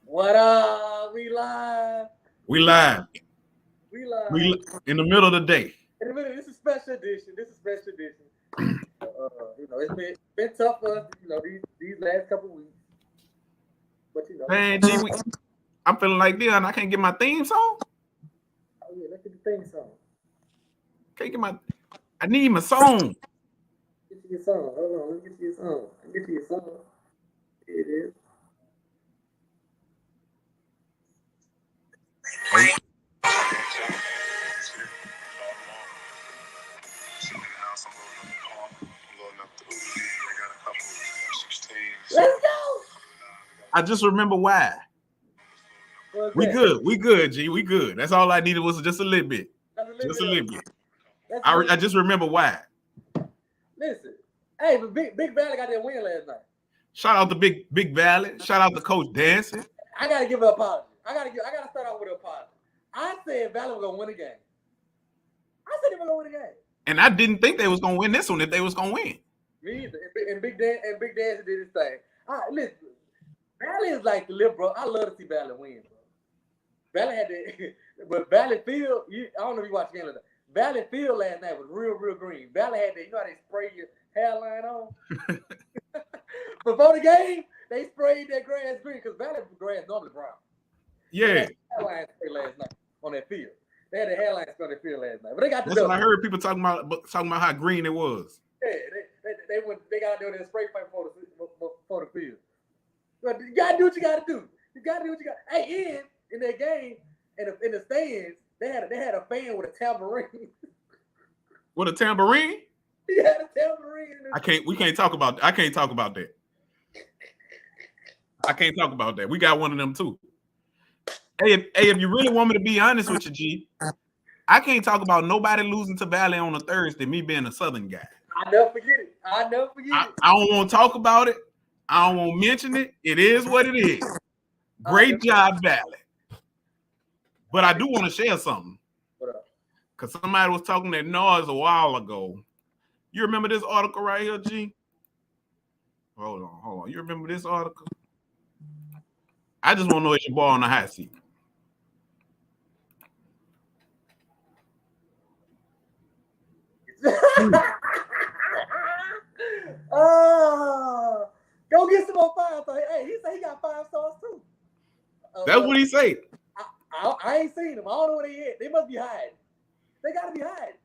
What up? We live. We live. We live. We in the middle of the day. In a minute, this is special edition. This is special edition. It's been tough for us, these last couple weeks. But Man, G, I'm feeling like this, and I can't get my theme song. oh yeah, let's get the thing song. Can't get my. I need my song. Get you your song. Hold on, let me get you your song. Get you your song. Here it is. Hey. Let's go. I just remember why. We good, G. We good. That's all I needed was just a little bit. Just a little bit. I just remember why. Listen, hey, but Big Valley got that win last night. Shout out to Big Valley. Shout out to Coach Dancing. I gotta give an apology. I gotta start off with an apology. I said Valley was gonna win a game. I said they were gonna win a game. And I didn't think they was gonna win this one if they was gonna win. Me either. And Big Dancer did his thing. Listen, Valley is like the little bro. I love to see Valley win, bro. Valley had that, but Valley Field. I don't know if you watched the game last night. Valley Field last night was real green. Valley had that. You know how they spray your hairline on. Before the game, they sprayed that grass green because Valley grass normally brown. Yeah. Hairline spray last night on that field. They had a hairline spray on that field last night, but they got the. That's what I heard people talking about how green it was. Yeah, they got out there with that spray paint for the field. But you gotta do what you gotta do. You gotta do what you got. Hey, in that game, in the stands, they had a fan with a tambourine. With a tambourine? He had a tambourine. We can't talk about that. I can't talk about that. I can't talk about that. We got one of them too. Hey, if you really want me to be honest with you, G, I can't talk about nobody losing to Valley on a Thursday, me being a Southern guy. I never forget it. I don't want to talk about it. I don't want to mention it. It is what it is. Great job, Valley. But I do want to share something. Because somebody was talking that noise a while ago. You remember this article right here, G? Hold on. You remember this article? I just want to know if your boy on the hot seat. Go get some more 5 stars. Hey, he said he got 5 stars too. That's what he said. I ain't seen them. I don't know where they at. They must be hiding. They gotta be hiding.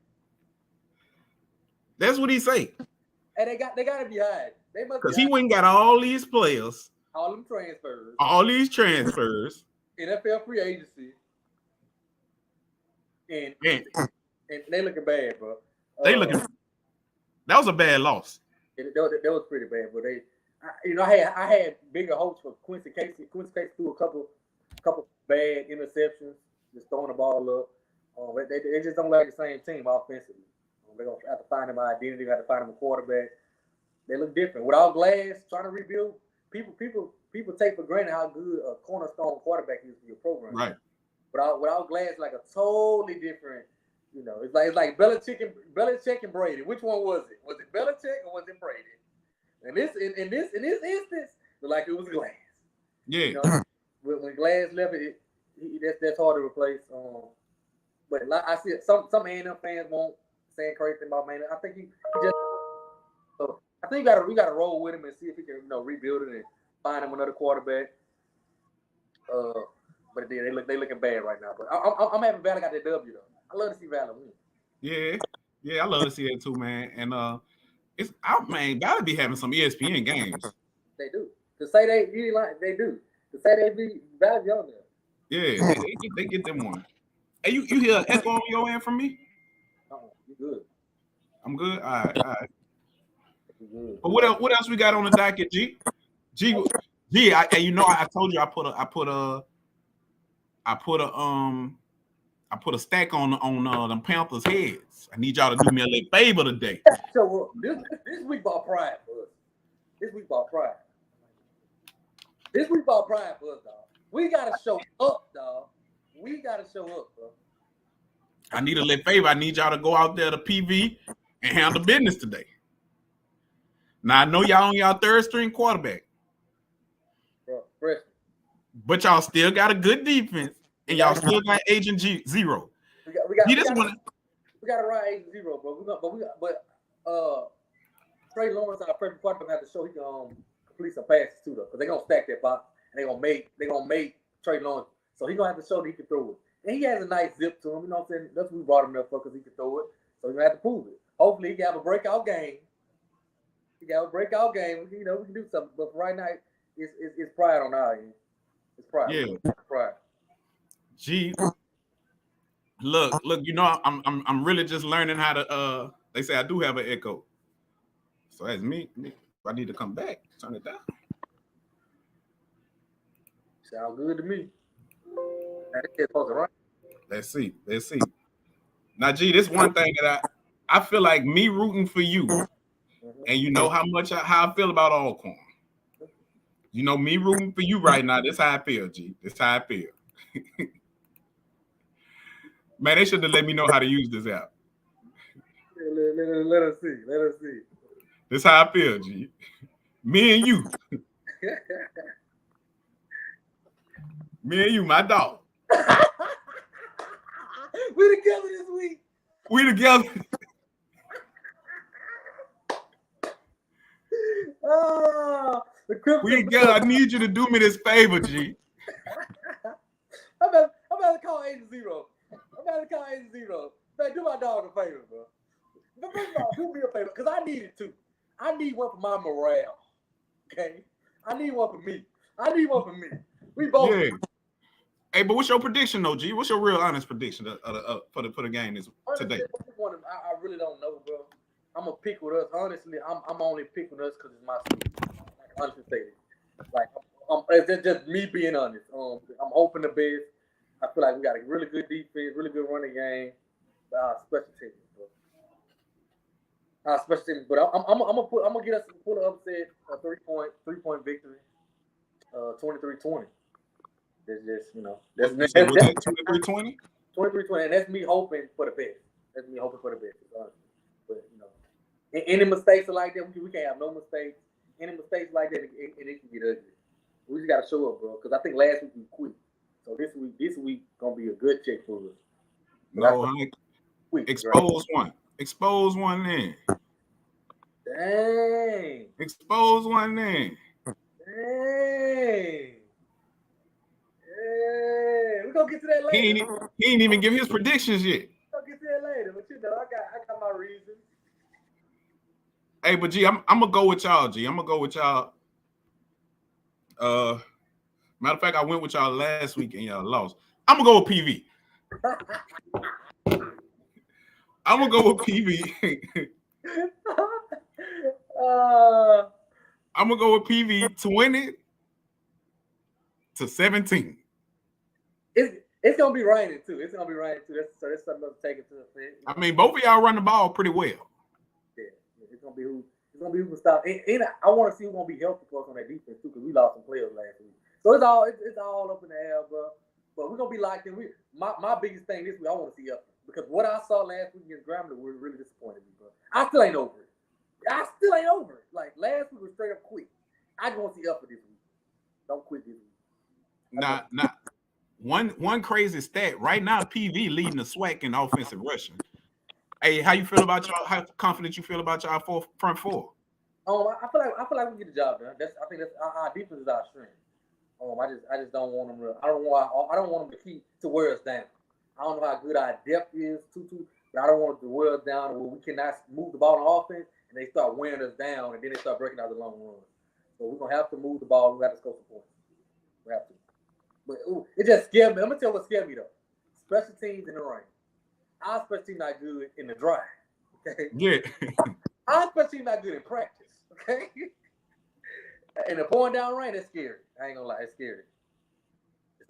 That's what he said. And they gotta be hiding. They must. Because he went and got all these players. All them transfers. All these transfers. NFL free agency. And they looking bad, bro. That was a bad loss. That was pretty bad, but I had bigger hopes for Quincy Casey. Quincy Casey threw a couple bad interceptions, just throwing the ball up. They just don't like the same team offensively. They're gonna have to find them an identity. Have to find them a quarterback. They look different. Without Glass, trying to rebuild. People take for granted how good a cornerstone quarterback is for your program. Right. Without Glass, like a totally different. It's like Belichick and Brady. Which one was it? Was it Belichick or was it Brady? And in this instance, like it was Glass. Yeah. When Glass left that's hard to replace. But like I see some A&M fans won't say crazy about man. I think we gotta roll with him and see if he can rebuild it and find him another quarterback. But they looking bad right now. But I'm having Valley got that W though. I love to see Valley win. Yeah, I love to see that too, man. And it's out, man. Valley be having some ESPN games. They do. To say they do. To say they be Valley on there. Yeah, they get them one. Hey, you hear echo on your end from me? You good? I'm good. All right. Good. But what else we got on the docket, G? I told you I put a stack on them Panthers heads. I need y'all to do me a little favor today. So this week ball pride for us. This week ball pride for us, dog. We gotta show up, dog. We gotta show up, bro. I need a little favor. I need y'all to go out there to PV and handle business today. Now I know y'all on y'all third string quarterback. Bro, Prestique. but y'all still got a good defense, and y'all still got Agent Zero. We got to run Agent Zero, bro. Trey Lawrence, our first quarterback, have to show he can complete some passes too, though, because they're gonna stack that box and they're gonna make Trey Lawrence. So he's gonna have to show that he can throw it. And he has a nice zip to him, you know what I'm saying? That's what we brought him up for, because he can throw it. So he's gonna have to prove it. Hopefully he can have a breakout game. We can do something. But right now, it's pride on our end. It's pride. Yeah. It's pride. Gee, look, you know, I'm really just learning how to they say I do have an echo. So that's me. I need to come back, turn it down. Sound good to me. Let's see. Now, G, this one thing that I feel like me rooting for you, and you know how I feel about Alcorn. You know, me rooting for you right now, this how I feel, G. This how I feel. Man, they should have let me know how to use this app. Let us see. This how I feel, G. Me and you. Me and you, my dog. We together this week. We together. We together. I need you to do me this favor, G. I'm about to call Agent Zero. Man, do my dog a favor, bro. But first of all, do me a favor, because I need it too. I need one for my morale. Okay? I need one for me. We both. Yeah. Hey, but what's your prediction, though, G? What's your real honest prediction for the game today? I really don't know, bro. I'm gonna pick with us. Honestly, I'm only picking us because it's my school. Honestly, say it. Like, it's just me being honest. I'm hoping the best. I feel like we got a really good defense, really good running game. Special teams, bro. Special teams, but I'm gonna get us pull an upset, a 3-point victory, 23-20. That's just, you know, that's 23-20. 23-20, and that's me hoping for the best. But you know, any mistakes are like that, we can't have no mistakes. Any mistakes like that, and it can get ugly. We just gotta show up, bro. Because I think last week we quit. So this week gonna be a good check for us. No, expose one. Expose one then. Dang. Expose one then. Dang. Yeah. We're gonna get to that later. He ain't even give his predictions yet. We'll get to that later, but you know, I got my reasons. Hey, but G, I'm gonna go with y'all, G. I'm gonna go with y'all. Matter of fact, I went with y'all last week and y'all lost. I'm gonna go with PV. I'm gonna go with PV. I'm gonna go with PV 20-17. It's gonna be raining too. That's something to take into effect. I mean, both of y'all run the ball pretty well. Yeah, it's gonna be who can stop. And I want to see who's gonna be healthy for us on that defense too, because we lost some players last week. So it's all up in the air, bro. But we're gonna be locked in. My biggest thing this week, I want to see up, because what I saw last week against Grambling really disappointed me, bro. I still ain't over it. Like last week was straight up quit. I just want to see up for this week. Don't quit this week. Nah. One crazy stat right now. PV leading the SWAC in offensive rushing. Hey, how you feel about y'all? How confident you feel about y'all front four? I feel like we get the job done. I think that's our defense is our strength. I just don't want them. I don't want them to keep to wear us down. I don't know how good our depth is, but I don't want them to wear us down where we cannot move the ball on offense and they start wearing us down and then they start breaking out the long runs. So we're gonna have to move the ball. We have to score some points. We have to. But it just scared me. I'm gonna tell you what scared me though. Special teams in the rain. Our special team not good in the dry. Okay. Yeah. Our special team not good in practice. Okay. And the pouring down rain, it's scary. I ain't gonna lie, it's scary.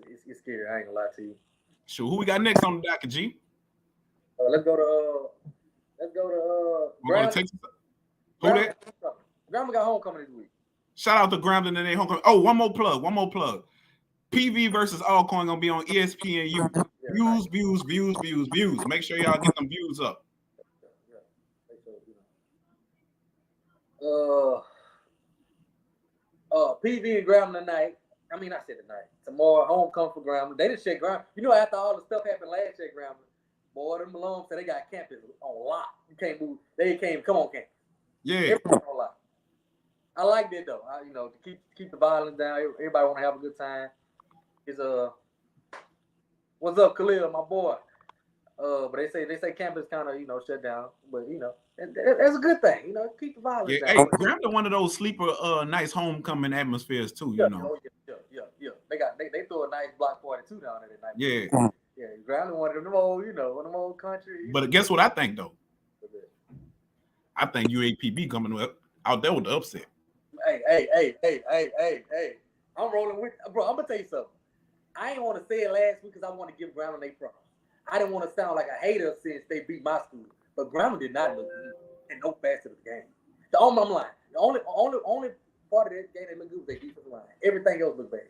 It's scary. I ain't gonna lie to you. Sure. Who we got next on the docket, G? Let's go to Texas. Who that? Grambling got homecoming this week. Shout out to Grambling and their homecoming. Oh, one more plug. PV versus Alcorn gonna be on ESPNU. Views. Make sure y'all get them views up. PV and Grambling tonight. I mean, I said tonight. Tomorrow, homecoming for Grambling. They didn't shake Grambling. You know, after all the stuff happened last year, Grambling, boy, them Malone said they got campus on lock. You can't move. They can't come on campus. Yeah. Everything on lock. I like that though. To keep the violence down. Everybody want to have a good time. It's what's up, Khalil, my boy? But they say campus kind of shut down. But that's a good thing. Keep the violence down. Hey, Grambling one of those sleeper nice homecoming atmospheres too. Yeah. They throw a nice block party too down there that night. Yeah. Yeah, Grambling one of them old country. But guess what I think though? I think UAPB coming out there with the upset. Hey. I'm rolling with bro. I'm gonna tell you something. I ain't want to say it last week because I want to give Grambling their props. I didn't want to sound like a hater since they beat my school, but Grambling did not look good in no facet of the game. The only part of that game that looked good was their defensive line. Everything else looked bad.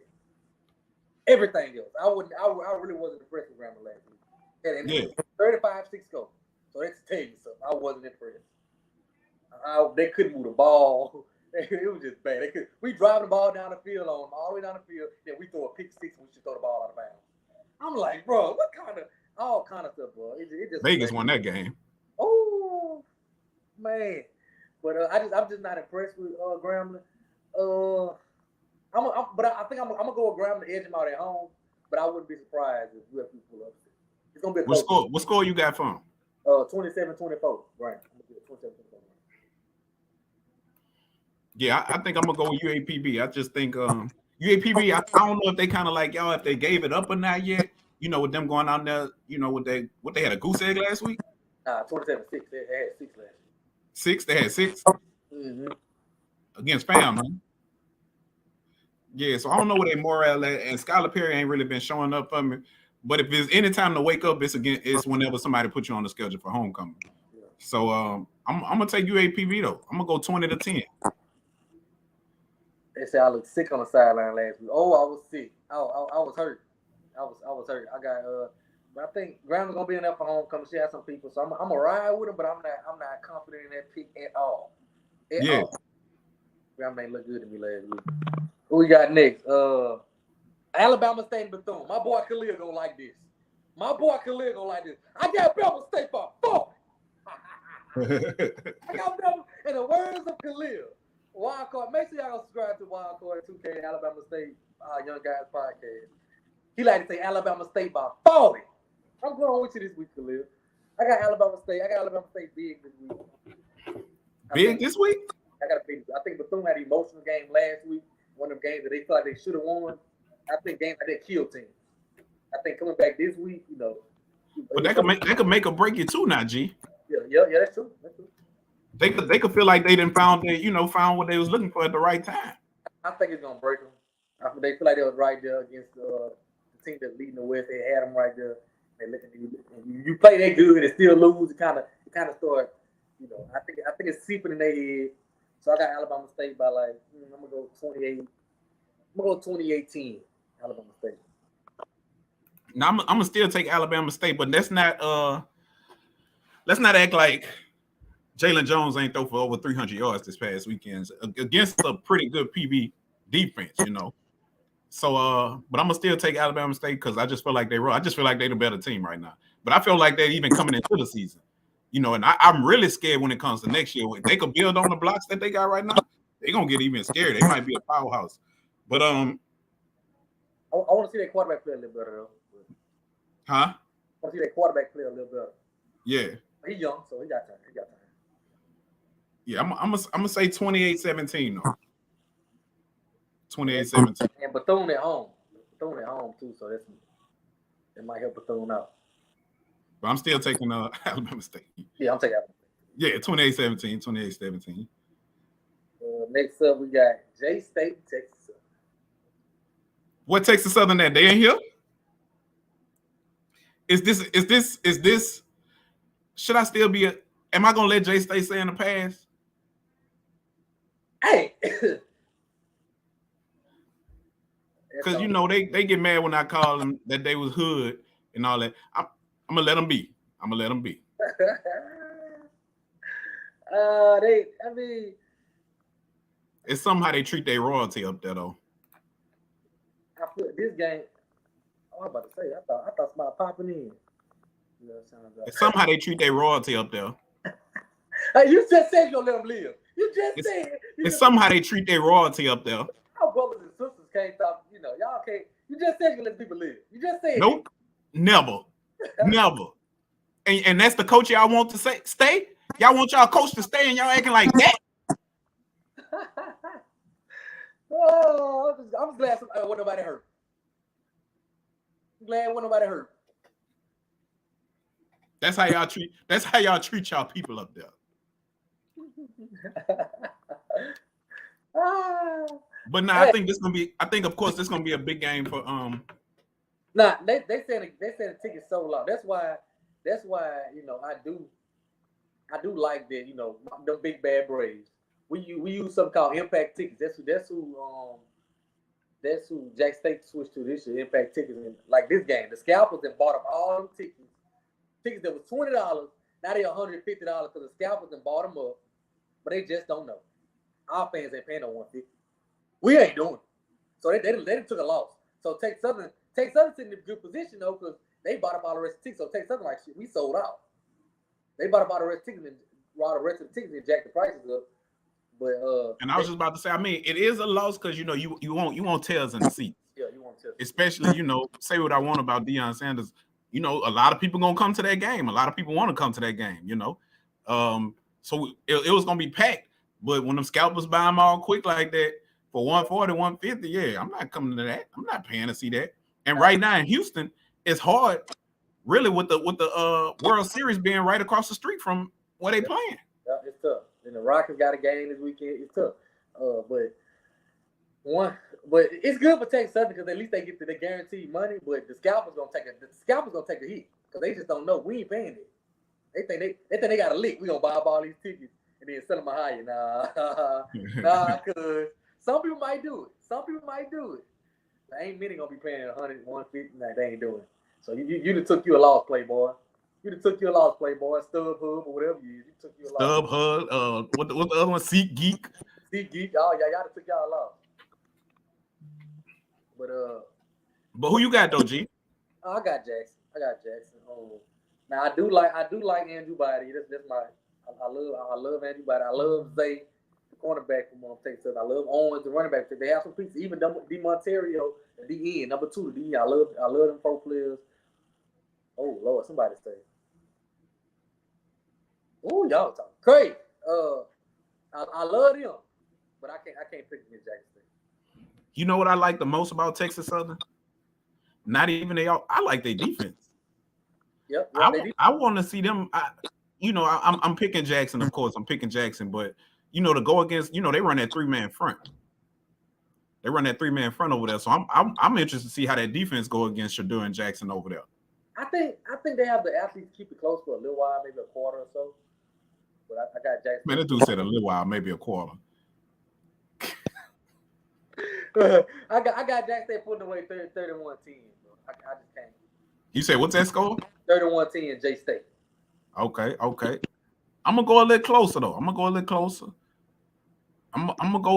Everything else, I really wasn't impressed with Grambling last week. And 35-6 goals. So that's to tell you something. I wasn't impressed. They couldn't move the ball. It was just bad. We driving the ball down the field on them, all the way down the field. Then we throw a pick six and we should throw the ball out of bounds. I'm like, bro, what kind of all kind of stuff, bro? It just Vegas won that game. Oh man, but I'm just not impressed with Grambling. I think I'm gonna go with Grambling to edge them out at home. But I wouldn't be surprised if UFP pull up. It's gonna be a close. What score you got for them? 27-24. Right. 27-24. Yeah, I think I'm gonna go with UAPB. I just think UAPB. I don't know if they kind of like y'all if they gave it up or not yet. With them going out there. What they had a goose egg last week. 27-6. They had 6 last week. 6. They had 6 mm-hmm. Against Fam. Huh? Yeah, so I don't know where they morale at. And Skylar Perry ain't really been showing up for me. But if there's any time to wake up, it's whenever somebody puts you on the schedule for homecoming. Yeah. So I'm gonna take UAPB though. I'm gonna go 20-10. They say I looked sick on the sideline last week. Oh, I was sick. I was hurt. I was hurt. I got but I think Grambling gonna be enough for homecoming. She has some people, so I'm gonna ride with them, but I'm not confident in that pick at all. Grambling ain't look good to me last week. Who we got next? Alabama State and Bethune. My boy Khalil gonna like this. I got Bama State by 4. I got Bama. In the words of Khalil, Wildcard. Make sure y'all subscribe to Wildcard 2K Alabama State Young Guys podcast. He like to say Alabama State by 40. I'm going with you this week, Khalil. I got Alabama State big this week. Big this week? I got a big. I think Bethune had an emotional game last week. One of the games that they felt like they should have won. I think games like that kill teams. I think coming back this week, But that could make or break you too, now, G. Yeah, that's true. They could feel like they didn't found what they was looking for at the right time. I think it's gonna break them. They feel like they was right there against the team that's leading the West. They had them right there. They look at you play that good and still lose. It kind of start. I think it's seeping in their head. So I got Alabama State by I'm gonna go 28. I'm gonna go 28-10. Alabama State. Now I'm gonna still take Alabama State, but let's not act like Jalen Jones ain't throw for over 300 yards this past weekend against a pretty good PB defense, So, but I'm gonna still take Alabama State because I just feel like I just feel like they're the better team right now. But I feel like they're even coming into the season, and I'm really scared when it comes to next year. If they could build on the blocks that they got right now, they're gonna get even scared. They might be a powerhouse. But I want to see that quarterback play a little better though. Huh? I want to see that quarterback play a little better. Yeah. He's young, so he got time. Yeah, I'm gonna say 28-17 though. 28-17. And Bethune at home too, so that might help Bethune out. But I'm still taking Alabama State. Yeah, I'm taking Alabama State. Yeah, 28-17. Next up, we got J-State, Texas. What Texas Southern at? They in here? Is this? Should I still be am I gonna let J-State stay in the past? Hey. Because they get mad when I call them that they was hood and all that. I'm gonna let them be. It's somehow they treat their royalty up there though. feel this game. Oh, I'm about to say, I thought somebody popping in. You know, somehow they treat their royalty up there. Hey, you just said you gonna let them live. You just said. It's somehow they treat their royalty up there. Our brothers and sisters can't stop. You know, y'all can't. You just said you let people live. You just said. Nope, never, never. And that's the coach y'all want to stay. Y'all want y'all coach to stay, and y'all acting like that. Oh, I'm glad wasn't nobody hurt. I'm glad wasn't nobody hurt. That's how y'all treat y'all people up there. But now, I think of course this gonna be a big game for Nah, they said the ticket's sold out. That's why you know I do like that, you know, the big bad Braves. We use something called Impact Tickets. That's who Jack State switched to this year. Impact Tickets, and like this game, the scalpers that bought up all them tickets that was $20. Now they're $150 because the scalpers that bought them up, but they just don't know. Our fans ain't paying no $150. We ain't doing it. So they took a loss. So Take Southern in a good position though, because they bought up all the rest of the tickets. So Take Southern like shit, we sold out. They bought up all the rest of the tickets and brought the rest of the tickets and jacked the prices up. But and I was just about to say, I mean, it is a loss because you know you want tails in the seats. Yeah, you want tails. Especially, you know, say what I want about Deion Sanders. You know, a lot of people gonna come to that game. A lot of people want to come to that game. You know, so it was gonna be packed. But when them scalpers buy them all quick like that for 140, 150, yeah, I'm not coming to that. I'm not paying to see that. And right now in Houston, it's hard, really, with the World Series being right across the street from where they playing. Yeah, it's tough. And the Rockets got a game this weekend. It's tough. But it's good for Texas Southern because at least they get the guaranteed money. But the scalpers gonna take a hit because they just don't know. We ain't paying it. They think they got a lick. We gonna buy up all these tickets and then sell them a higher. Nah, cause some people might do it. There ain't many gonna be paying 100, 150. Nah, they ain't doing it. So you done took you a loss, Playboy. StubHub or whatever you use. You took you a loss. StubHub. What the other one? SeatGeek. SeatGeek. Oh yeah, y'all took y'all a loss. But who you got though, G? I got Jackson. Now I do like Andrew Body. That's my. I love Andrew Body. I love Zay, the cornerback from Texas. I love Owens, the running back. They have some pieces. Even DeMonterio, the DN, number 2, the DN. I love them 4 players. Oh Lord, somebody say. Oh, y'all talking crazy. I love them, but I can't pick against Jackson State. You know what I like the most about Texas Southern? Not even I like their defense. Yep. I want to see them. I'm picking Jackson, of course. I'm picking Jackson, but to go against, they run that 3-man front. They run that 3-man front over there. So I'm interested to see how that defense go against Shadur and Jackson over there. I think they have the athletes to keep it close for a little while, maybe a quarter or so. But I got Jackson. Man, this dude said a little while, maybe a quarter. I got Jackson State putting away 31-10. I just can't. You say what's that score? 31-10 J State. Okay. I'm gonna go a little closer though. I'm gonna go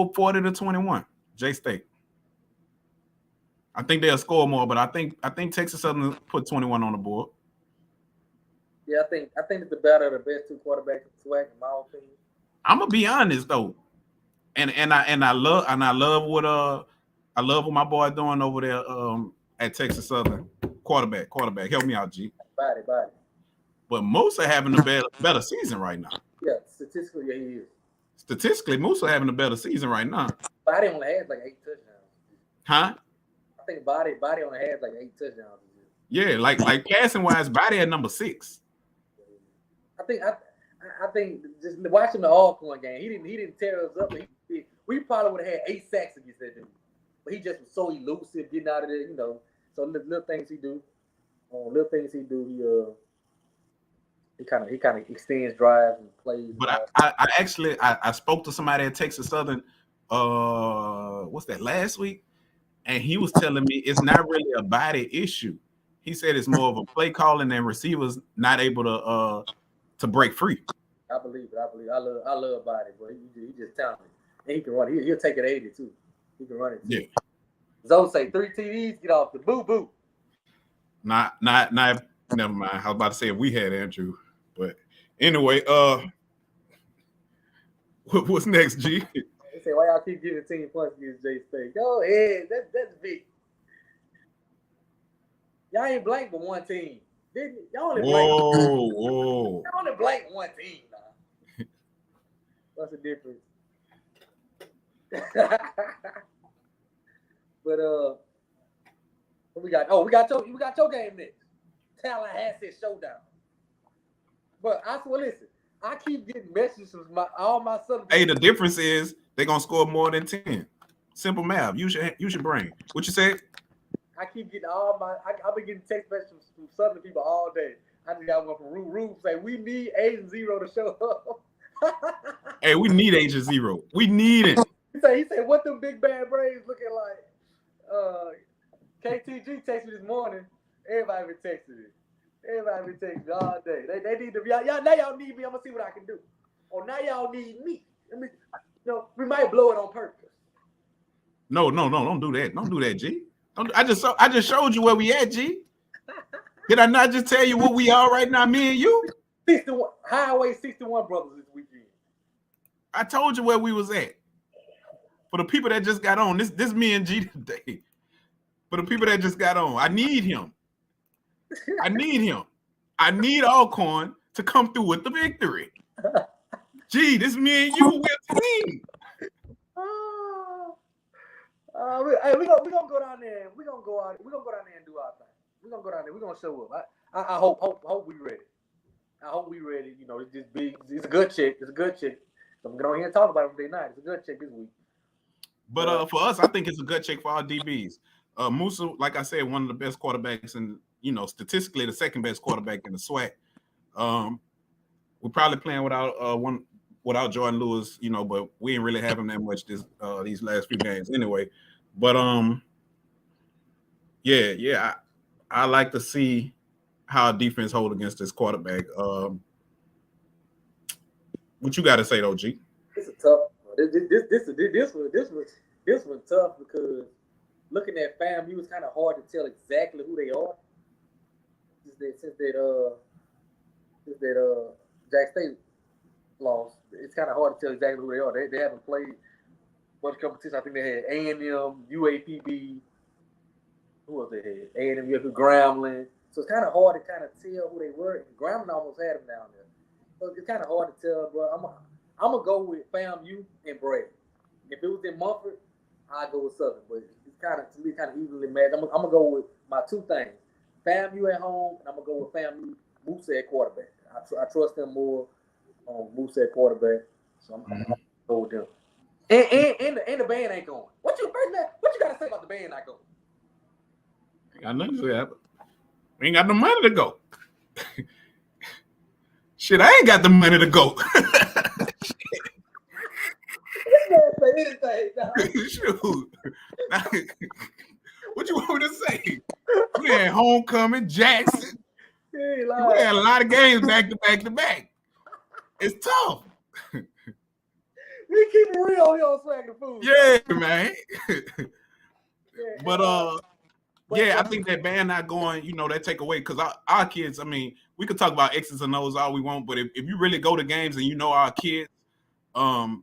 40-21 J State. I think they'll score more, but I think Texas Southern put 21 on the board. Yeah, I think it's the battle of the best 2 quarterbacks in SWAC, in my opinion. I'm gonna be honest though, and I love what my boy doing over there at Texas Southern. Quarterback. Help me out, G. Body. But Musa having a better season right now. Yeah, statistically, yeah, he is. Statistically, Musa having a better season right now. Body only has like 8 touchdowns. Huh? I think Body only has like 8 touchdowns. Yeah, like passing wise, Body at number 6. I think just watching the Alcorn game, he didn't tear us up. We probably would have had 8 sacks against that dude, but he just was so elusive getting out of there, So little things he do, he kind of extends drives and plays. But I actually spoke to somebody at Texas Southern. What's that, last week? And he was telling me it's not really a body issue. He said it's more of a play calling and receivers not able to break free. I believe it. I love body, but he just talented. And he can run. He'll take it 80 too. He can run it too. Yeah. Zoe say 3 TDs, get off the boo. Not. Never mind. I was about to say if we had Andrew, but anyway, what's next, G? They say why y'all keep giving team points against Jay State? Go ahead, that's big. Y'all ain't blank but one team. Didn't y'all only blank? Whoa. Y'all only blank one team now. What's the difference? But what we got? Oh, we got your game next. Tallahassee Showdown. But I swear, listen, I keep getting messages from all my Southern. Hey, the difference is they're gonna score more than 10. Simple math. Use your brain. What you said? I keep getting I've been getting text messages from Southern people all day. I just got one from Rube say we need Agent Zero to show up. Hey, we need Agent Zero. We need it. He said, what them big bad brains looking like? KTG texted me this morning. Everybody been texting me. Everybody been texting me all day. They need to be y'all now. Y'all need me. I'm gonna see what I can do. Or now y'all need me. We might blow it on purpose. No, don't do that. Don't do that, G. I just showed you where we at, G. Did I not just tell you what we are right now, me and you? 61 Highway 61 brothers this weekend. I told you where we was at. For the people that just got on, this me and G today. For the people that just got on, I need him. I need Alcorn to come through with the victory. Gee, this me and you, we're a team. Hey, we're gonna go down there. We're gonna go down there and do our thing. We're gonna go down there. We're gonna show up. I hope we ready. I hope we ready. It's a good check. It's a good check. I'm gonna get on here and talk about it Monday night. It's a good check this week. But for us, I think it's a good check for our DBs. Musa, like I said, one of the best quarterbacks, and statistically the second best quarterback in the SWAC. We're probably playing without Jordan Lewis, but we ain't really having that much these last few games anyway. But I like to see how defense hold against this quarterback. What you got to say though, G? It's a tough. This was tough because looking at FAMU, it's kind of hard to tell exactly who they are. Since that Jack State lost, it's kind of hard to tell exactly who they are. They haven't played much competition. I think they had A&M, UAPB. Who else they had? A&M, UAPB, Grambling. So it's kind of hard to kind of tell who they were. Grambling almost had them down there. So it's kind of hard to tell, but I'm gonna go with FAMU and Brady. If it was in Mumford, I'd go with Southern, but it's kind of evenly matched. I'm gonna go with my two things: FAMU at home, and I'm gonna go with FAMU Musa at quarterback. I trust them more on Musa at quarterback, so I'm gonna go with them. And the band ain't going. What you gotta say about the band not going? Ain't got nothing to say. We ain't got no money to go. Shit, I ain't got the money to go. Shoot. What you want me to say? We had homecoming, Jackson. We had a lot of games back to back. It's tough. We keep it real here on Swac'N. Yeah, man. But I think that band not going, that take away because our kids, I mean, we could talk about X's and O's all we want, but if you really go to games and our kids, our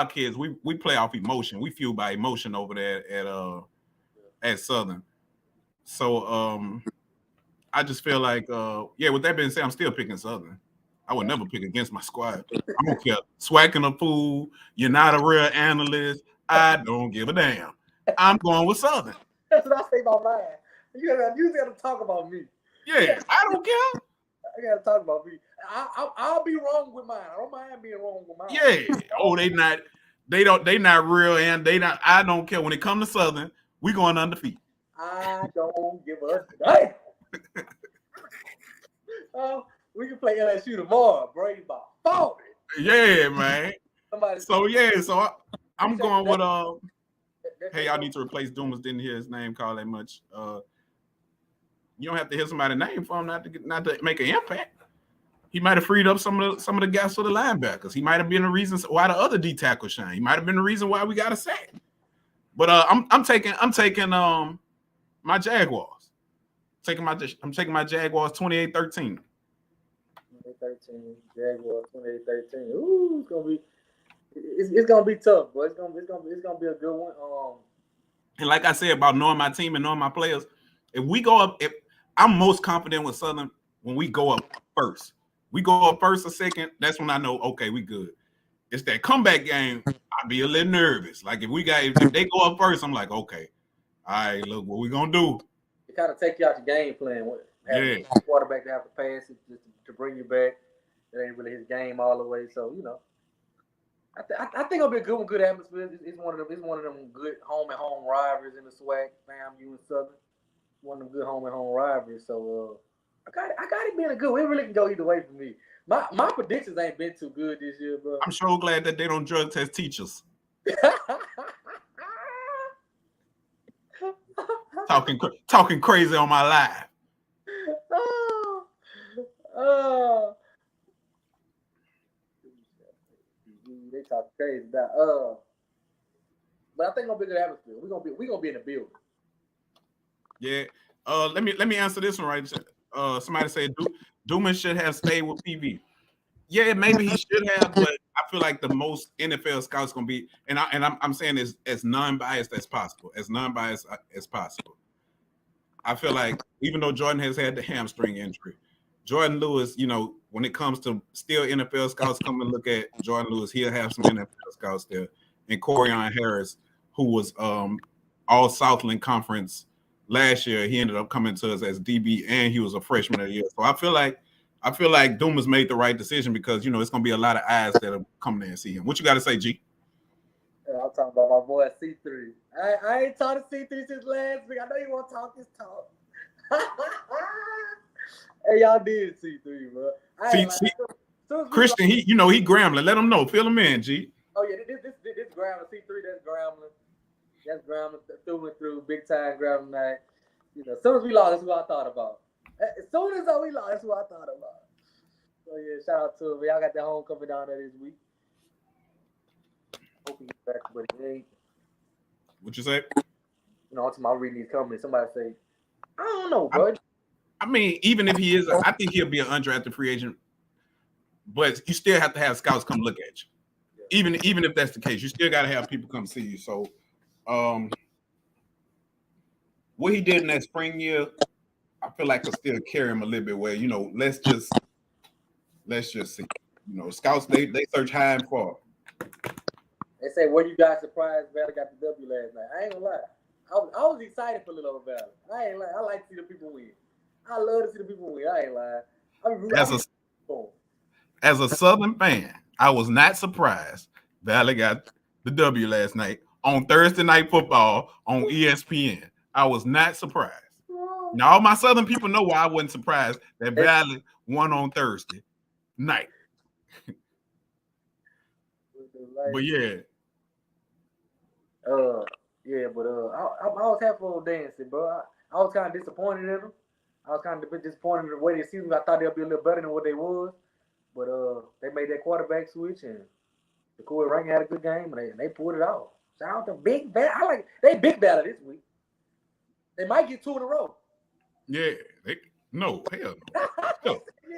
kids, we play off emotion. We fueled by emotion over there at Southern. So I just feel like with that being said, I'm still picking Southern. I would never pick against my squad. I don't care. Swac'N a fool. You're not a real analyst. I don't give a damn. I'm going with Southern. That's what I say about mine. You gotta talk about me. Yeah, I don't care. I gotta talk about me. I'll be wrong with mine. I don't mind being wrong with mine. Yeah. Oh, they not real, and they not. I don't care. When it comes to Southern, we going undefeated. I don't give a damn. We can play LSU tomorrow, Brady by 40. Yeah, man. So I'm going with hey, y'all need to replace Dumas. Didn't hear his name called that much. You don't have to hear somebody's name for him not to make an impact. He might have freed up some of the guys for the linebackers. He might have been the reason why the other D tackle shine. He might have been the reason why we got a sack. But I'm taking my Jaguars. I'm taking my Jaguars 28-13. 2013 Jaguars 2013. Ooh, it's gonna be tough, but it's gonna be a good one. And like I said about knowing my team and knowing my players, if I'm most confident with Southern when we go up first. We go up first or second, that's when I know, okay, we good. It's that comeback game, I'd be a little nervous. Like if they go up first, I'm like, okay, all right, look, what we gonna do? It kind of take you out your game plan. Having a quarterback to have to pass it just to bring you back. It ain't really his game all the way. So I think it'll be a good atmosphere. It's one of them. It's one of them good home and home rivalries in the SWAC. FAMU and Southern. One of them good home and home rivalries. So I got it being a good. It really can go either way for me. My predictions ain't been too good this year, bro. I'm so glad that they don't drug test teachers. Talking crazy on my live. They talk crazy about. But I think it'll be a good atmosphere. We're gonna be in the building. Yeah. Let me answer this one right. Somebody said Dumas should have stayed with PV. Yeah, maybe he should have, but I feel like the most NFL scouts gonna be, and I'm saying this as non-biased as possible, I feel like even though Jordan has had the hamstring injury, Jordan Lewis, when it comes to still NFL scouts come and look at Jordan Lewis, he'll have some NFL scouts there. And Corian Harris, who was all Southland Conference last year, he ended up coming to us as DB, and he was a freshman of the year. So I feel like Dumas made the right decision because it's gonna be a lot of eyes that'll come there and see him. What you got to say, G? I'm talking about my boy C3. I ain't talked to C3 since last week. I know you want to talk this talk. Hey, y'all did C3, bro. Christian, he Grambling. Let him know. Fill him in, G. Oh yeah, this Grambling C3. That's Grambling. That's Grambling through and through. Big time Grambling night. As soon as we lost, that's what I thought about. As soon as we lost, that's what I thought about. So yeah, shout out to him. Y'all got that homecoming down there this week. Hope he gets back, but he ain't. What you say? Until my reading these comments, somebody say, I don't know, bro. I mean, even if he is, I think he'll be an undrafted free agent. But you still have to have scouts come look at you. Yeah. Even if that's the case, you still got to have people come see you. So, what he did in that spring year, I feel like will still carry him a little bit. Where let's just see. Scouts they search high and far. They say, "Were you guys surprised Valley got the W last night?" I ain't gonna lie. I was excited for Little Valley. I ain't lying. I like to see the people win. I love to see the people win. I ain't lying. As a Southern fan, I was not surprised Valley got the W last night on Thursday Night Football on ESPN. I was not surprised. Now, all my Southern people know why I wasn't surprised that Valley won on Thursday night. But yeah. Yeah, but I was happy for dancing, bro. I was kind of disappointed in them. I was kind of disappointed in the way they seasoned. I thought they'd be a little better than what they was, but they made that quarterback switch and the Corey Rank had a good game and they pulled it off. Shout out to Big Battle. They Big Battle this week. They might get 2 in a row. Yeah, hell no. Yeah.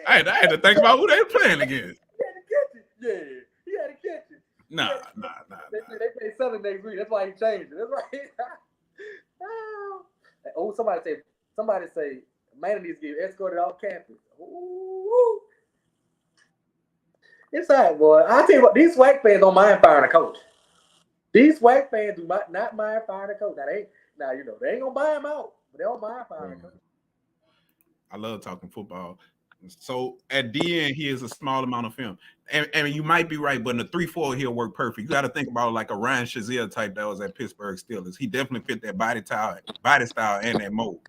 I had to think about who they were playing against. He had to catch it. Yeah, he had to catch it. Nah. They play Southern next week. That's why he changed it. That's why. Somebody say, man needs to get escorted off campus. Ooh. It's all right, boy. I'll tell you what, these SWAC fans don't mind firing a coach. These SWAC fans do not mind firing a coach. Now they ain't gonna buy him out, but they don't mind firing a coach. I love talking football. So at the end, he is a small amount of film. And you might be right, but in the 3-4, he'll work perfect. You got to think about like a Ryan Shazier type that was at Pittsburgh Steelers. He definitely fit that body style, and that mold.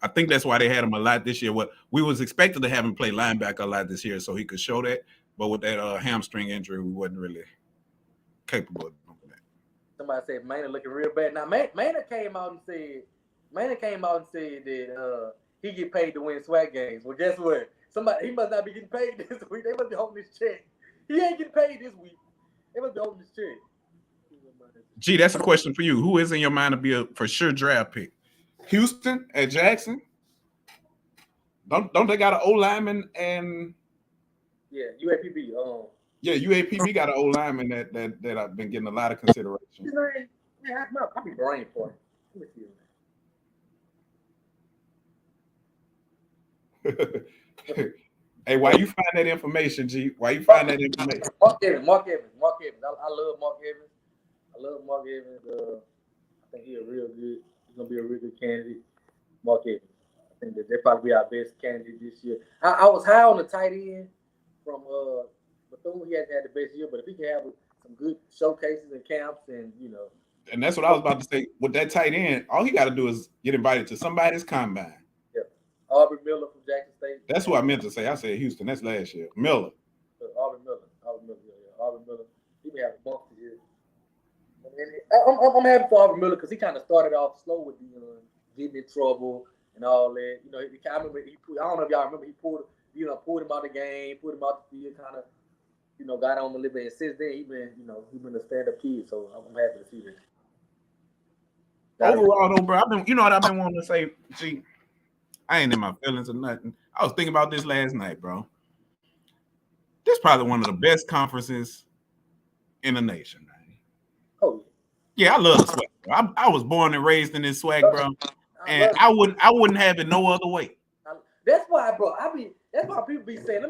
I think that's why they had him a lot this year. What we was expected to have him play linebacker a lot this year, so he could show that. But with that hamstring injury, we wasn't really capable of doing that. Somebody said Maynard looking real bad. Now Maynard came out and said that he get paid to win SWAC games. Well, guess what? He must not be getting paid this week. They must be holding his check. He ain't getting paid this week. They must be holding his check. Gee, that's a question for you. Who is in your mind to be a for sure draft pick? Houston at Jackson? Don't they got an O lineman and yeah, UAPB. yeah, UAPB got an O lineman that I've been getting a lot of consideration. Man, I be brain for him. Let me see. Hey, why you find that information, G? Why you find that information? Mark Evans. I love Mark Evans. I think he's gonna be a real good candidate. Mark Evans. I think that they'll probably be our best candidate this year. I was high on the tight end from Bethune. He hasn't had the best year, but if he can have some good showcases and camps, and and that's what I was about to say. With that tight end, all he got to do is get invited to somebody's combine. Yeah, Aubrey Miller from Jackson State. That's what I meant to say. I said Houston. That's last year. Miller. Aubrey Miller. Aubrey Miller. He may have a bump this year. I'm happy for Aubrey Miller because he kind of started off slow with getting in trouble and all that. I remember I don't know if y'all remember, he pulled him out of the game, pulled him out the field, kind of, got on a little bit. And since then, he been a stand-up kid. So I'm happy to see that. Overall, though, bro, I've been wanting to say, gee, I ain't in my feelings or nothing. I was thinking about this last night, bro. This is probably one of the best conferences in the nation, man. Oh yeah, I love the SWAC, bro. I was born and raised in this SWAC, bro, and I wouldn't have it no other way. That's why, bro. That's why people be saying.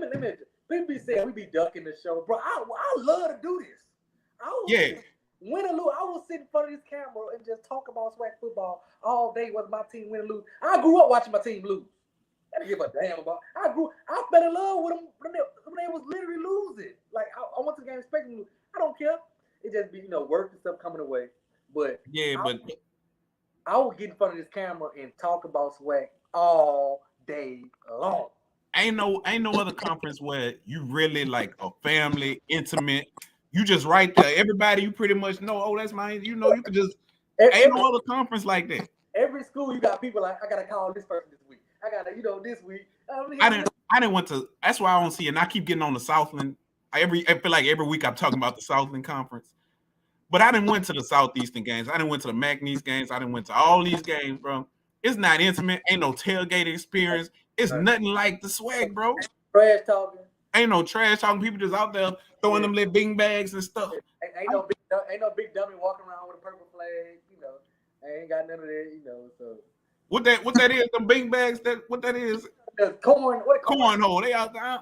People be saying we be ducking the show, bro. I love to do this. Win or lose, I will sit in front of this camera and just talk about SWAC football all day. Whether my team win or lose, I grew up watching my team lose. I didn't give a damn about. I fell in love with them when they was literally losing. Like I went to the game expecting to lose. I don't care. It just be work and stuff coming away. But I will get in front of this camera and talk about SWAC all day long. Ain't no other conference where you really like a family, intimate. You just right there. Everybody you pretty much know. Oh, that's mine. You could just. Ain't no other conference like that. Every school you got people like I gotta call this person this week. I gotta this week. I didn't went to. That's why I don't see it. And I keep getting on the Southland. I feel like every week I'm talking about the Southland Conference. But I didn't went to the Southeastern games. I didn't went to the McNeese games. I didn't went to all these games, bro. It's not intimate. Ain't no tailgate experience. It's nothing like the SWAC, bro. Trash talking. Ain't no trash talking. People just out there throwing them little bing bags and stuff. Ain't no big dummy walking around with a purple flag. I ain't got none of that. So what that is? Them bing bags. What that is? The cornhole. They out there.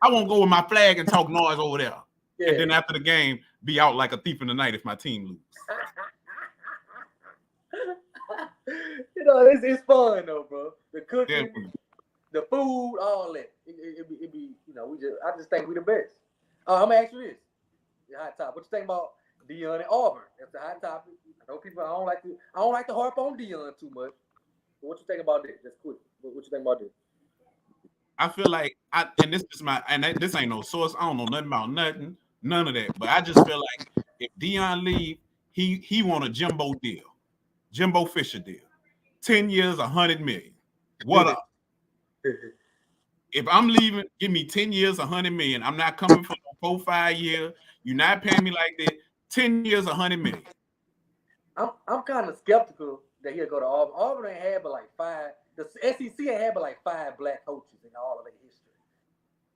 I won't go with my flag and talk noise over there. Yeah. And then after the game, be out like a thief in the night if my team loses. It's fun though, bro. The cooking, the food, all that. It be I just think we the best. I'm gonna ask you this. The hot topic. What you think about Deion and Auburn? That's the hot topic. I know people. I don't like to harp on Deion too much. But what you think about this? Just quick. What you think about this? I feel like this ain't no source. I don't know nothing about nothing, none of that. But I just feel like if Deion leave, he want a Jimbo deal, Jimbo Fisher deal, 10 years, $100 million. What up? If I'm leaving, give me 10 years, $100 million. I'm not coming for no 4-5 years. You're not paying me like that. 10 years, $100 million. I'm kind of skeptical that he'll go to Auburn. Auburn ain't had but like 5. The SEC ain't had but like 5 black coaches in all of their history,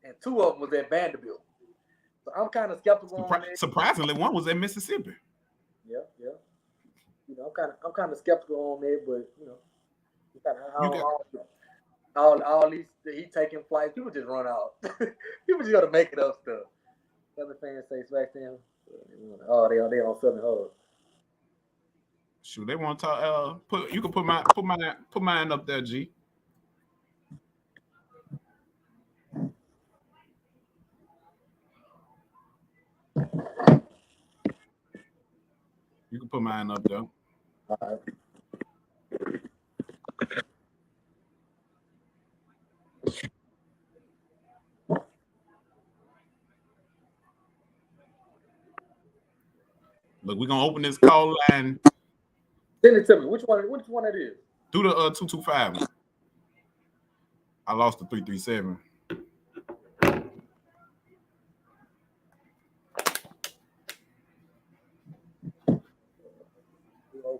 and 2 of them was at Vanderbilt. So I'm kind of skeptical on that. Surprisingly, one was at Mississippi. Yeah. I'm kind of skeptical on that, but all these he taking flights. People just run out. People just gotta make it up stuff. Other fans say Swac'N. Oh, they on Southern Hub. Shoot, they want to talk. You can put mine up there, G. You can put mine up there. All right. Look, we're gonna open this call line. Send it to me. Which one it is? Do the 225. I lost the 337.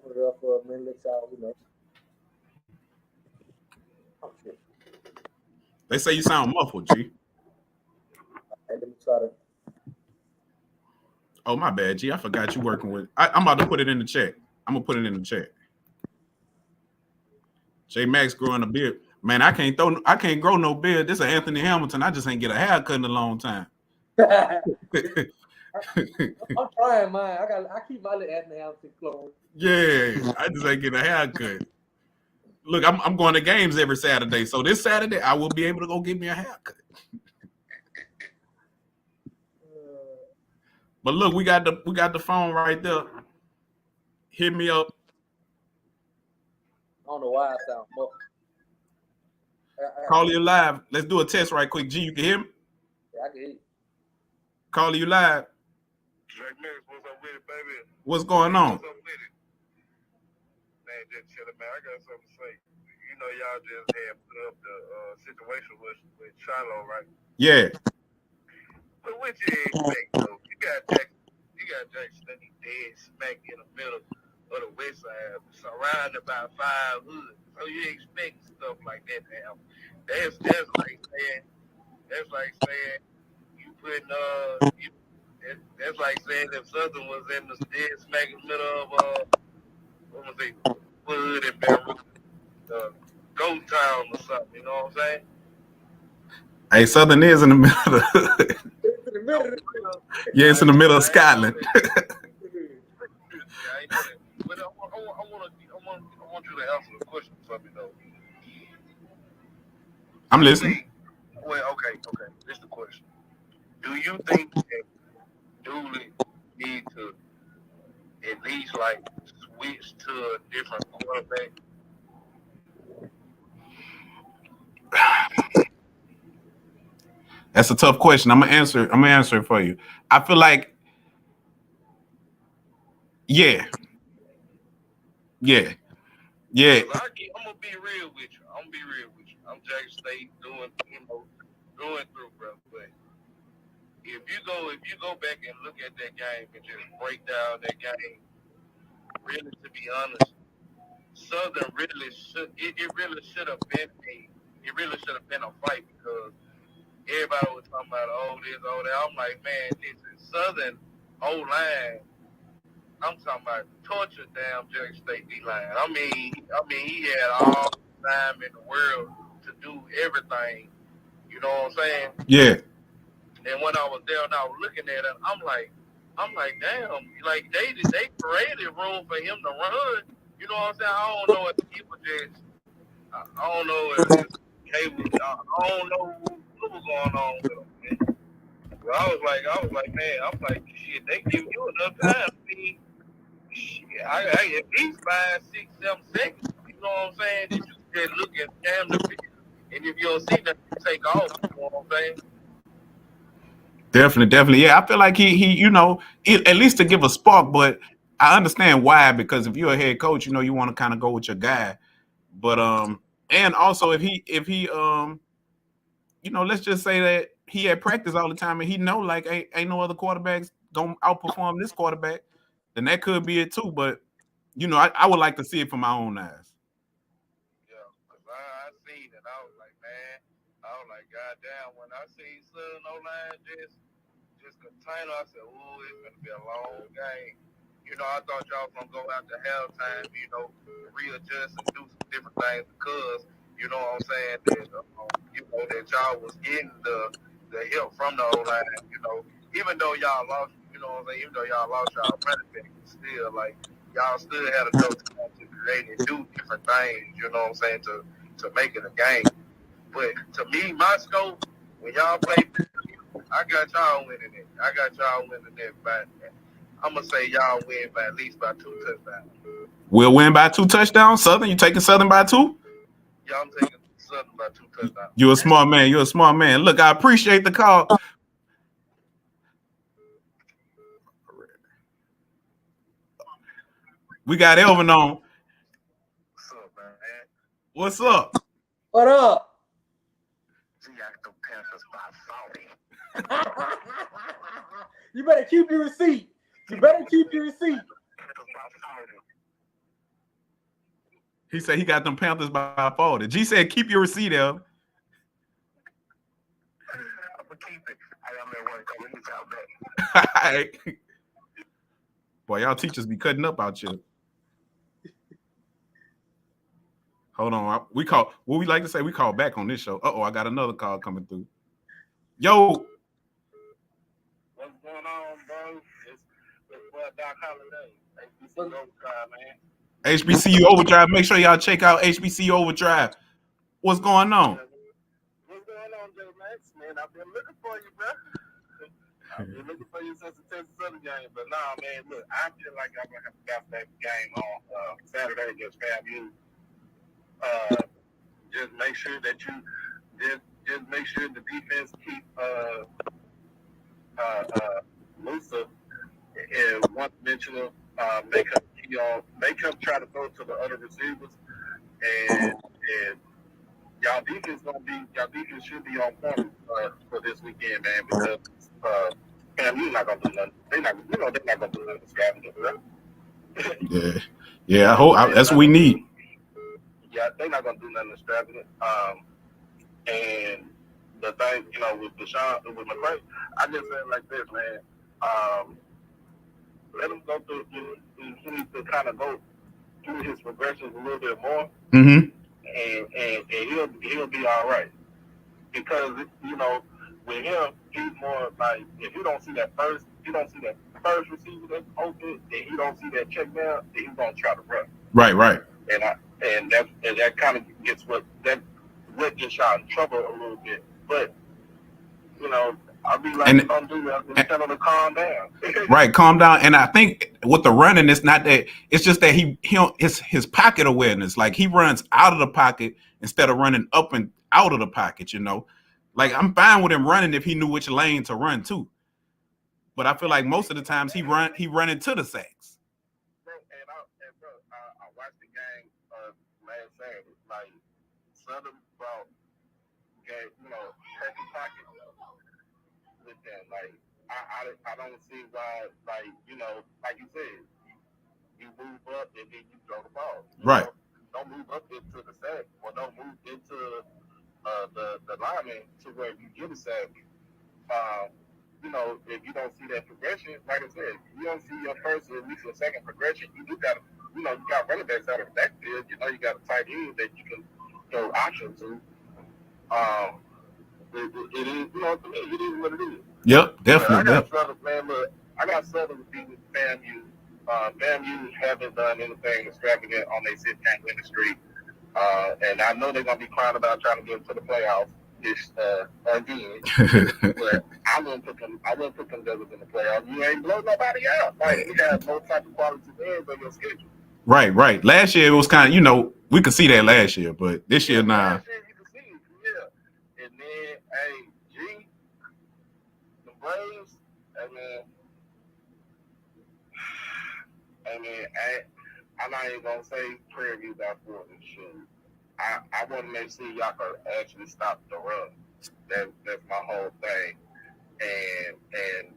put it up for a minute, let y'all, you know. Oh shit. They say you sound muffled, G. Hey, let me try to. Oh, my bad, G. I forgot you working with. I'm about to put it in the chat. I'm gonna put it in the chat. J Max growing a beard. Man, I can't grow no beard. This is Anthony Hamilton. I just ain't get a haircut in a long time. I'm trying mine. I keep my little Anthony Hamilton clothes. Yeah, I just ain't get a haircut. Look, I'm going to games every Saturday. So this Saturday I will be able to go get me a haircut. But look, we got the phone right there. Hit me up. I don't know why I sound muffled. Call you live. Let's do a test right quick. G, you can hear me? Yeah, I can hear you. Call you live. What's up with it, baby? What's going on? What's up with it? Man, just chilling, man. I got something to say. You know, y'all just had put up the situation with Shiloh, right? Yeah. But what you expect, though? You got Jack State dead smack in the middle of the west side, surrounded by 5 hoods. So you expect stuff like that to happen. That's like saying you putting that's like saying if Southern was in the dead smack in the middle of what was it, Wood and Beirut, Goat Town or something. You know what I'm saying? Hey, Southern is in the middle. It's in the middle. Yeah, it's in the middle of Scotland. But I want you to answer the question for me though. I'm listening. Well, okay. This is the question. Do you think that Dooley need to at least like switch to a different quarterback? That's a tough question. I'm gonna answer it for you. I feel like, yeah. I'm gonna be real with you. I'm Jack State doing through, bro. But if you go back and look at that game and just break down that game, really, to be honest, Southern really should have been a fight because everybody was talking about this, that. I'm like, man, this is Southern O-line. I'm talking about torture damn Jack State D-line. I mean, he had all the time in the world to do everything. You know what I'm saying? Yeah. And when I was there and I was looking at it, I'm like, damn, like they created room for him to run. You know what I'm saying? I don't know if he was just, I don't know if I don't know what was going on with him. Man. But I was like, man, shit, they give you enough time. I mean, I at least 5, 6, 7 seconds. You know what I'm saying? That you just look at damn the field, and if you don't see nothing, you take off. You know what I'm saying? Definitely. Yeah, I feel like he at least to give a spark, but I understand why, because if you're a head coach, you want to kind of go with your guy. But and also if he let's just say that he had practice all the time and he know like ain't no other quarterbacks gonna outperform this quarterback, then that could be it too. But I would like to see it from my own eyes. Yeah, because I seen it. I was like, goddamn, when I see Southern O-line just container, I said, ooh, it's gonna be a long game. I thought y'all was gonna go out to halftime, readjust and do some different things because, you know what I'm saying, that that y'all was getting the help from the O-line, even though y'all lost, even though y'all lost y'all running back, still like y'all still had enough time to create and do different things, you know what I'm saying, to make it a game. But to me, my scope, when y'all play, I got y'all winning it. But I'm gonna say y'all win by at least by 2 touchdowns. We'll win by 2 touchdowns. Southern, you taking Southern by 2? Yeah, I'm taking Southern by 2 touchdowns. You're a smart man. Look, I appreciate the call. We got Elvin on. What's up, man? What's up? What up? See, I can Panthers by 40. You better keep your receipt. He said he got them Panthers by 40. G said, keep your receipt, El. I'm gonna keep it. I'm at work. Let me talk back. Boy, y'all teachers be cutting up out here. Hold on. We call what we like to say. We call back on this show. I got another call coming through. Yo. What's going on, bro? It's Doc Holiday. HBCU Overdrive, man. HBCU Overdrive. Make sure y'all check out HBCU Overdrive. What's going on? What's going on, J Max? Man, I've been looking for you, bro. I've been looking for you since the Texas Southern game. But nah, man, look, I feel like I'm gonna have to bounce back game on Saturday against FAMU. Just make sure that you just make sure the defense keep Musa and one-dimensional. Make him try to throw to the other receivers, and y'all defense should be on point for this weekend, man. Because FAMU not gonna do nothing. They're not gonna do nothing extravagant, right? Yeah. I hope that's what we need. Yeah, they're not gonna do nothing extravagant. And the thing, with Deshaun, with McCray, I just said like this, man. Let him go through. He needs to kind of go through his progressions a little bit more, and he'll be all right. Because with him, he's more like if you don't see that first receiver that's open, then you don't see that check down, then he's gonna try to run. Right. And that kind of gets what gets y'all in trouble a little bit. But I'll be like, don't do that. Just tell him to calm down. Right, calm down. And I think with the running, it's not that. It's just that his pocket awareness. Like he runs out of the pocket instead of running up and out of the pocket. Like I'm fine with him running if he knew which lane to run to. But I feel like most of the times he run into the sacks. Bro, I watched the game last Saturday. Like Southern brought perfect pocket with that. Like I don't see why. Like like you said, you move up and then you throw the ball. Right. Don't move up into the sack, or don't move into the lineman to where you get a sack. If you don't see that progression, like I said, if you don't see your first or at least your second progression, you got you got running backs out of the backfield. You got a tight end that you can throw options to. It is, to me, it is what it is. Yep, definitely. I got Southern beating FAMU. FAMU haven't done anything extravagant on their 6th-game winning streak. And I know they're going to be crying about trying to get into the playoffs again. But I wouldn't put them Devils in the playoffs. You ain't blow nobody out. Like, you have no type of quality wins on your schedule. Right. Last year it was kind of, we could see that last year, but this year, nah. Last year you could see it, yeah. And then, the Braves, I'm not even going to say Prairie View got 4 and shoot. I want to make sure y'all can actually stop the run. That's my whole thing. And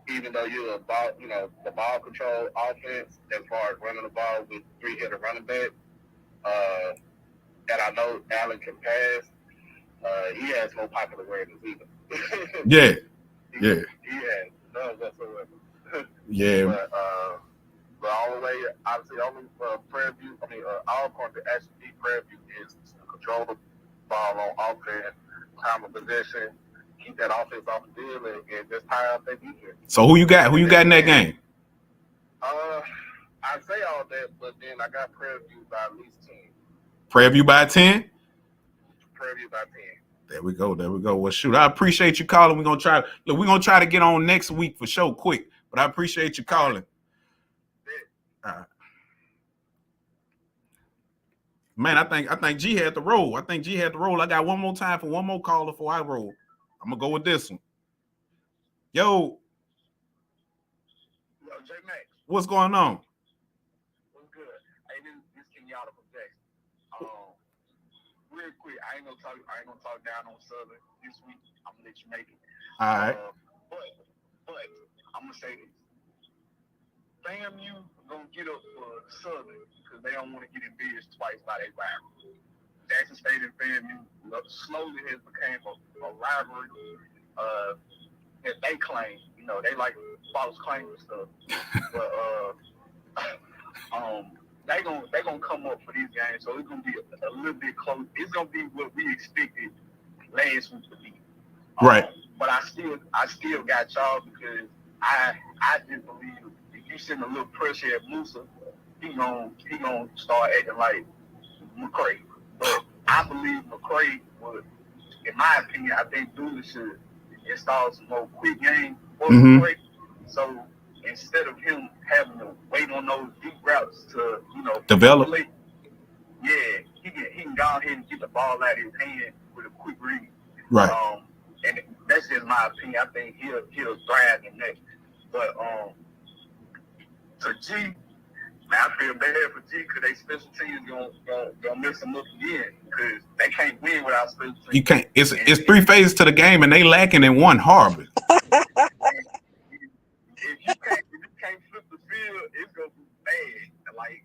even though you're about, the ball control offense, as far as running the ball with 3-hitter running back, and I know Allen can pass, he has no pocket awareness either. Yeah. He has none whatsoever. Yeah. But all the way, obviously, only Prairie View, Alcorn to actually beat Prairie View is to control the ball on offense, time of possession, keep that offense off the field, and just tie up that defense. So who you got? Who you got in that game? I say all that, but then I got Prairie View by at least 10. Prairie View by 10? Prairie View by 10. There we go. Well, shoot, I appreciate you calling. We're gonna try to get on next week for sure, quick. But I appreciate you calling. All right. Man, I think G had the roll. I got one more time for one more caller before I roll. I'm gonna go with this one. Yo, J Max. What's going on? What's good? Hey, this Kenyatta from Texas. Real quick, I ain't gonna talk down on Southern this week. I'm gonna let you make it. All right. But I'm gonna say this. FAMU gonna get up for Southern because they don't want to get embarrassed twice by their rival. Jackson State and FAMU slowly has become a rivalry that they claim. You know, they like false claims and stuff. But they gonna come up for these games, so it's gonna be a little bit close. It's gonna be what we expected last week to be. Right. But I still got y'all because I just believe if you send a little pressure at Musa, he gonna start acting like McCray. But I believe McCray would, in my opinion, I think Dooley should install some more quick game for McCray. So instead of him having to wait on those deep routes to, develop, yeah, he can go ahead and get the ball out of his hand with a quick read. Right. And that's just my opinion. I think he'll thrive in that. But to G, man, I feel bad for G because they special teams gonna mess them up again because they can't win without special teams. You can't. It's three phases to the game, and they lacking in one horribly. If you can't flip the field, it's gonna be bad. Like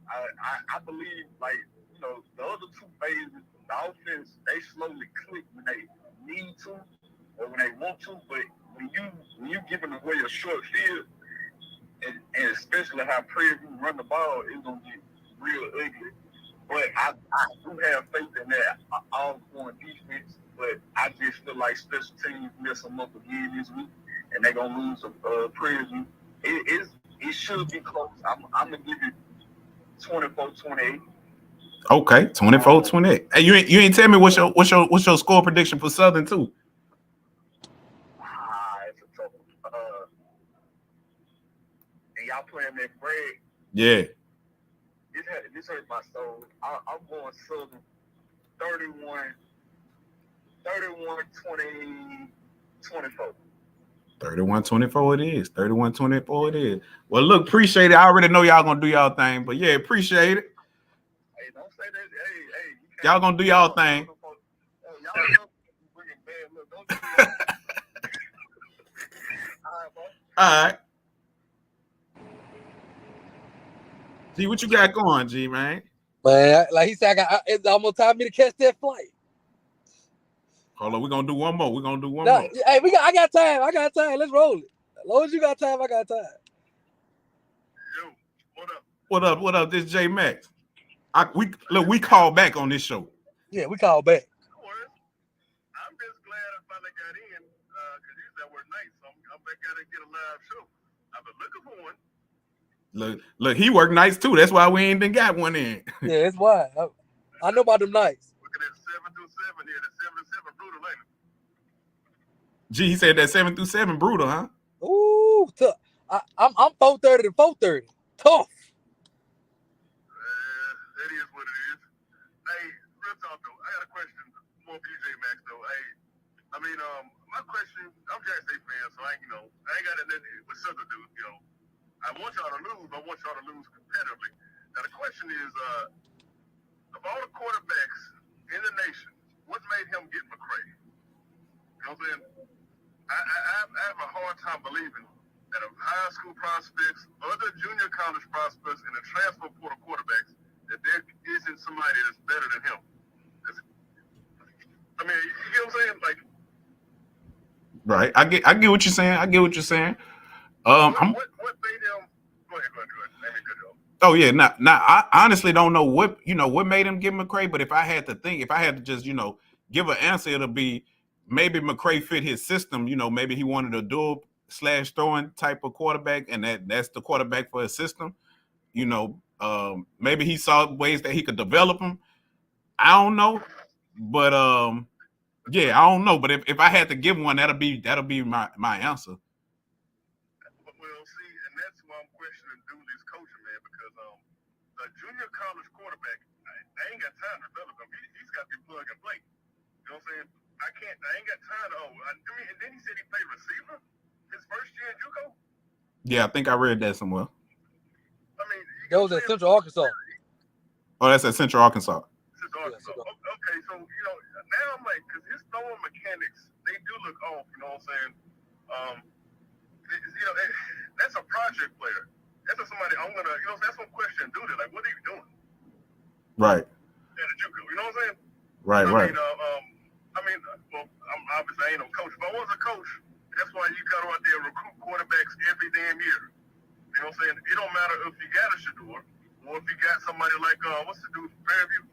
I believe, like the other two phases, the offense they slowly click when they need to or when they want to. But when you giving away a short field, and especially how Prairie View run the ball, it's gonna get real ugly. But I do have faith in that all-scoring defense. But I just feel like special teams mess them up again this week, and they're gonna lose a Prairie View. It should be close. I'm gonna give it 24-28. Okay, 24-28. Hey, you ain't tell me what's your score prediction for Southern too? It's a tough one. And y'all playing that Greg. Yeah. This hurt my soul. I'm going Southern 31-20, 24. 31-24 it is. 31-24 it is. Well, look, appreciate it. I already know y'all gonna do y'all thing, but yeah, appreciate it. Hey, don't say that. Hey, y'all gonna do y'all thing. Y'all bringing bad look. Don't do that. All right, bro. All right. G, what you got going, G, man? Man, like he said, it's almost time for me to catch that flight. Hold on, we're gonna do one more. More. Hey, I got time. Let's roll it. As long as you got time, I got time. Yo, what up? What up? This J Max. We call back on this show. Yeah, we call back. I'm just glad I finally got in because you said we're nice, so I'm back out to get a live show. I've been looking for one. Look, he worked nights too. That's why we ain't even got one in. Yeah, that's why. I know about them nights. Looking at 7-7 here. The 7-7 brutal, ain't it? G, he said that 7-7 brutal, huh? Ooh, tough. I'm 4:30 to 4:30. Tough. It is what it is. Hey, real talk though. I got a question more for you, J Max though. Hey, I mean, my question. I'm Jackson State fan, so I ain't got nothing with Southern do. I want y'all to lose. I want y'all to lose competitively. Now the question is, of all the quarterbacks in the nation, what made him get McCray? You know what I'm saying? I have a hard time believing that of high school prospects, other junior college prospects, and the transfer portal quarterbacks, that there isn't somebody that's better than him. I mean, you get what I'm saying? Like, right. I get what you're saying. What made him? Go ahead. Maybe good job. Oh yeah, now I honestly don't know what made him get McCray, but if I had to just give an answer, it'll be maybe McCray fit his system. Maybe he wanted a dual / throwing type of quarterback, and that's the quarterback for his system. Maybe he saw ways that he could develop him. I don't know, but yeah, I don't know. But if I had to give one, that'll be my answer. Well, see, and that's why I'm questioning Dooley's coaching, man, because a junior college quarterback, I ain't got time to develop him. He's got to be plug and play. You know what I'm saying? I ain't got time to. And then he said he played receiver his first year in JUCO. Yeah, I think I read that somewhere. I mean, that was at Central Arkansas. Oh, that's at Central Arkansas. Okay, so now I'm like, because his throwing mechanics, they do look off. You know what I'm saying? That's a project player. That's what somebody I'm gonna, you know, that's one question, dude. Like, what are you doing? Right. At a JUCO, you know what I'm saying? Right. Right. Well, I'm obviously I ain't no coach, but I was a coach. That's why you got out there recruit quarterbacks every damn year. You know what I'm saying? It don't matter if you got a Shador or if you got somebody like what's the dude from Fairview.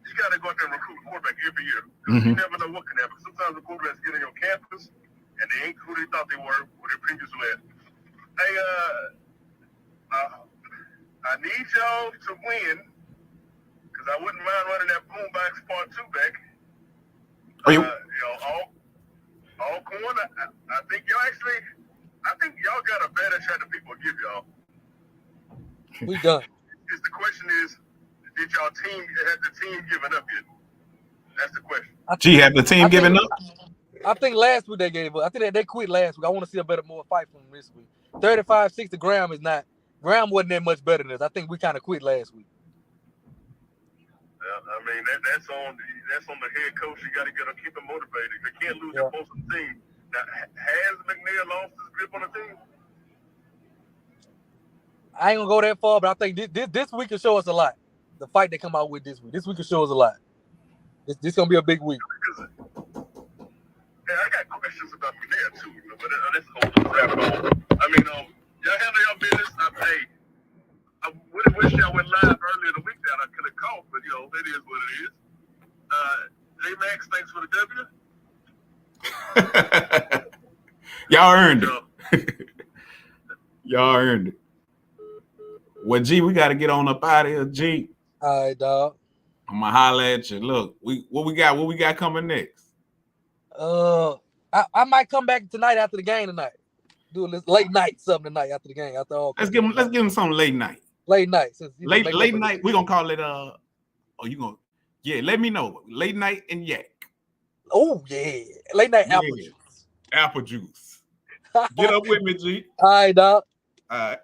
You got to go out there and recruit a quarterback every year. You never know what can happen. Sometimes the quarterbacks get on your campus and they ain't who they thought they were or their previous led. Hey, I need y'all to win because I wouldn't mind running that boombox part 2 back. You know, all corn. I think y'all got a better shot than people give y'all. We done. The question is, has the team given up yet? That's the question. Have the team given up? I think last week they gave up. I think they quit last week. I want to see a more fight from them this week. 35-60 Graham is not. Graham wasn't that much better than us. I think we kind of quit last week. I mean, that's on the head coach. You got to keep him motivated. They can't lose their most of the team. Now, has McNair lost his grip on the team? I ain't gonna go that far, but I think this week will show us a lot. The fight they come out with this week. This week will show us a lot. This gonna be a big week. Yeah, I got questions about McNair too, but that's a whole rabbit hole. I mean, y'all handle your business. I really wish y'all went live earlier in the week that I could have called, but you know, it is what it is. J-Max, thanks for the W. Y'all earned it. Y'all earned it. Well, G, we got to get on up out of here, G. All right, dog. I'm gonna holler at you. Look, what we got coming next? I might come back tonight after the game tonight. Do a late night something tonight after the game. Let's give him something late night. Late night. Late night. We're gonna call it let me know. Late night and yak. Oh yeah. Late night apple juice. Apple juice. Get up with me, G. All right, dog. All right.